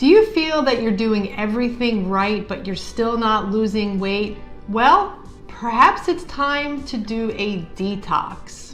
Do you feel that you're doing everything right, but you're still not losing weight? Well, perhaps it's time to do a detox.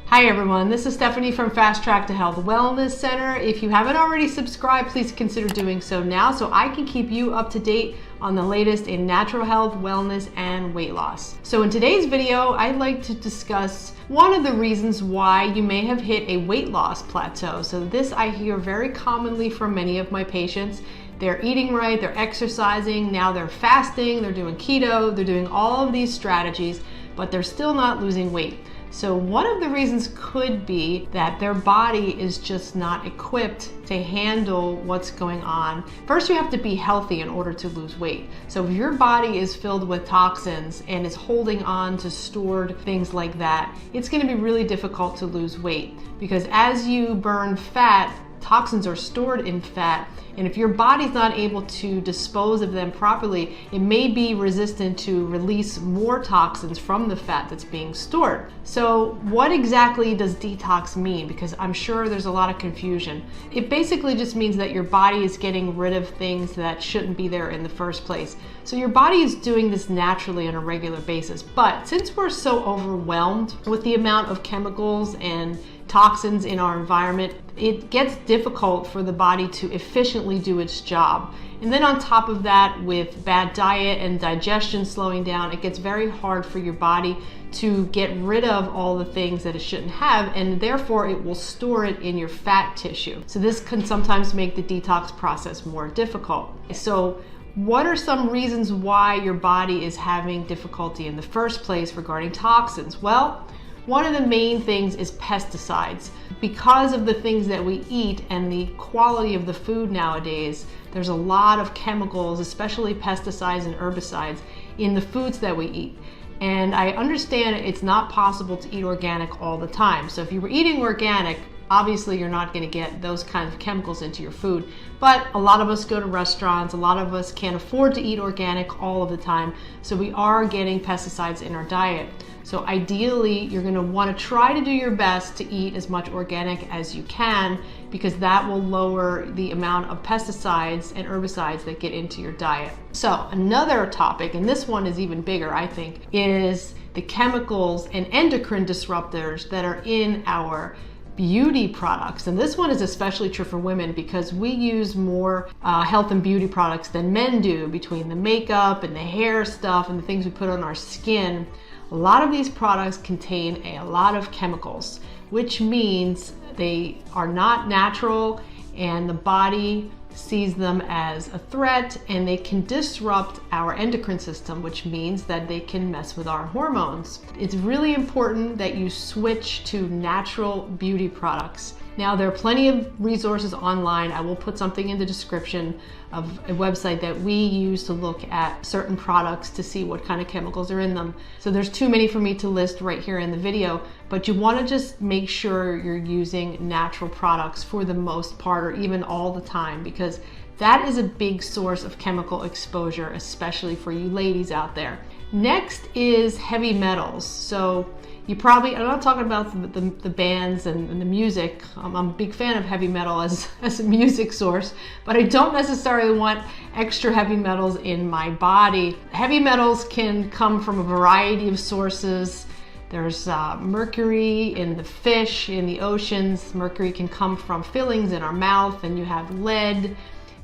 Hi everyone, this is Stephanie from Fast Track to Health Wellness Center. If you haven't already subscribed, please consider doing so now so I can keep you up to date on the latest in natural health, wellness, and weight loss. So in today's video, I'd like to discuss one of the reasons why you may have hit a weight loss plateau. So this I hear very commonly from many of my patients. They're eating right, they're exercising, now they're fasting, they're doing keto, they're doing all of these strategies, but they're still not losing weight. So one of the reasons could be that their body is just not equipped to handle what's going on. First, you have to be healthy in order to lose weight. So if your body is filled with toxins and is holding on to stored things like that, it's going to be really difficult to lose weight, because as you burn fat, toxins are stored in fat, and if your body's not able to dispose of them properly, it may be resistant to release more toxins from the fat that's being stored. So what exactly does detox mean? Because I'm sure there's a lot of confusion. It basically just means that your body is getting rid of things that shouldn't be there in the first place. So your body is doing this naturally on a regular basis. But since we're so overwhelmed with the amount of chemicals and toxins in our environment, it gets difficult for the body to efficiently do its job. And then on top of that, with bad diet and digestion slowing down, it gets very hard for your body to get rid of all the things that it shouldn't have, and therefore it will store it in your fat tissue. So this can sometimes make the detox process more difficult. So what are some reasons why your body is having difficulty in the first place regarding toxins? Well, one of the main things is pesticides. Because of the things that we eat and the quality of the food nowadays, there's a lot of chemicals, especially pesticides and herbicides, in the foods that we eat. And I understand it's not possible to eat organic all the time. So if you were eating organic, obviously you're not going to get those kinds of chemicals into your food. But a lot of us go to restaurants, a lot of us can't afford to eat organic all of the time, so we are getting pesticides in our diet. So ideally, you're going to want to try to do your best to eat as much organic as you can, because that will lower the amount of pesticides and herbicides that get into your diet. So another topic, and this one is even bigger, I think, is the chemicals and endocrine disruptors that are in our beauty products. And this one is especially true for women, because we use more health and beauty products than men do, between the makeup and the hair stuff and the things we put on our skin. A lot of these products contain a lot of chemicals, which means they are not natural, and the body sees them as a threat, and they can disrupt our endocrine system, which means that they can mess with our hormones. It's really important that you switch to natural beauty products. Now, there are plenty of resources online. I will put something in the description of a website that we use to look at certain products to see what kind of chemicals are in them. So there's too many for me to list right here in the video, but you want to just make sure you're using natural products for the most part, or even all the time, because that is a big source of chemical exposure, especially for you ladies out there. Next is heavy metals. So I'm not talking about the bands and the music. I'm a big fan of heavy metal as a music source, but I don't necessarily want extra heavy metals in my body. Heavy metals can come from a variety of sources. There's mercury in the fish, in the oceans. Mercury can come from fillings in our mouth, and you have lead,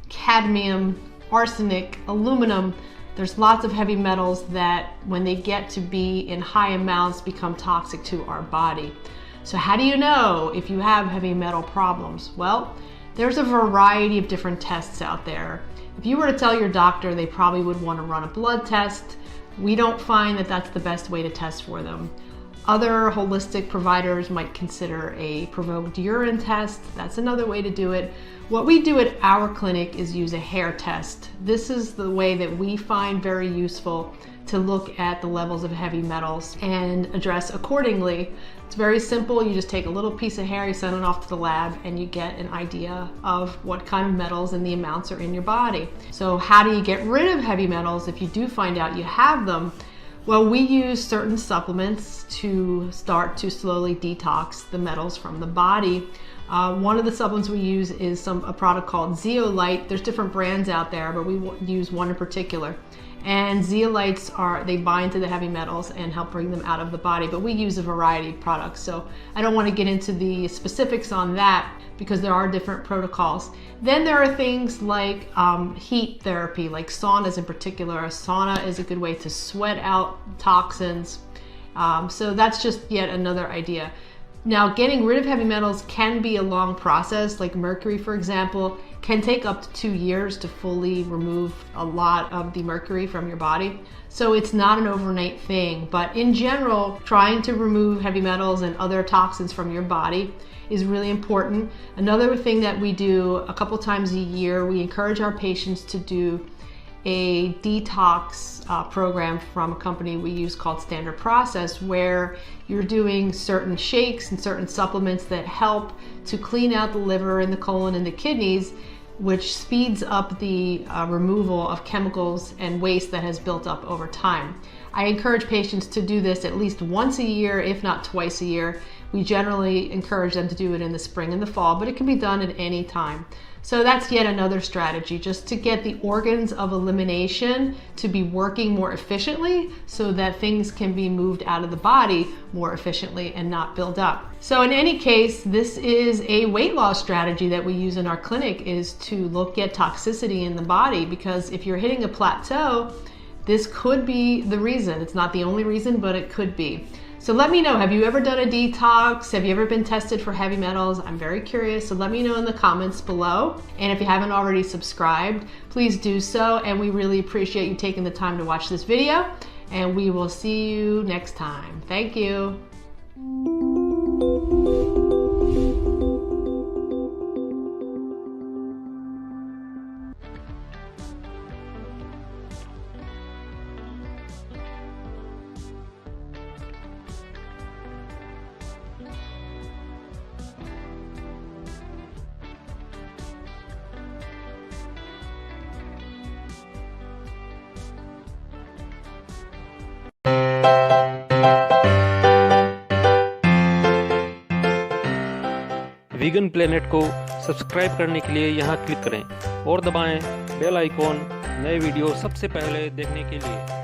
cadmium, arsenic, aluminum. There's lots of heavy metals that, when they get to be in high amounts, become toxic to our body. So how do you know if you have heavy metal problems? Well, there's a variety of different tests out there. If you were to tell your doctor, they probably would want to run a blood test. We don't find that that's the best way to test for them. Other holistic providers might consider a provoked urine test. That's another way to do it. What we do at our clinic is use a hair test. This is the way that we find very useful to look at the levels of heavy metals and address accordingly. It's very simple. You just take a little piece of hair, you send it off to the lab, and you get an idea of what kind of metals and the amounts are in your body. So how do you get rid of heavy metals if you do find out you have them? Well, we use certain supplements to start to slowly detox the metals from the body. One of the supplements we use is a product called Zeolite. There's different brands out there, but we use one in particular. And zeolites they bind to the heavy metals and help bring them out of the body, but we use a variety of products. So I don't want to get into the specifics on that because there are different protocols. Then there are things like heat therapy, like saunas in particular. A sauna is a good way to sweat out toxins. So that's just yet another idea. Now, getting rid of heavy metals can be a long process, like mercury, for example, can take up to 2 years to fully remove a lot of the mercury from your body. So it's not an overnight thing, but in general, trying to remove heavy metals and other toxins from your body is really important. Another thing that we do a couple times a year, we encourage our patients to do a detox program from a company we use called Standard Process, where you're doing certain shakes and certain supplements that help to clean out the liver and the colon and the kidneys, which speeds up the removal of chemicals and waste that has built up over time. I encourage patients to do this at least once a year, if not twice a year. We generally encourage them to do it in the spring and the fall, but it can be done at any time. So that's yet another strategy, just to get the organs of elimination to be working more efficiently so that things can be moved out of the body more efficiently and not build up. So in any case, this is a weight loss strategy that we use in our clinic, is to look at toxicity in the body, because if you're hitting a plateau, this could be the reason. It's not the only reason, but it could be. So let me know, have you ever done a detox? Have you ever been tested for heavy metals? I'm very curious, so let me know in the comments below. And if you haven't already subscribed, please do so. And we really appreciate you taking the time to watch this video. And we will see you next time. Thank you. Vegan planet को subscribe करने के लिए यहाँ click करें और दबाएं bell icon नए video सबसे पहले देखने के लिए।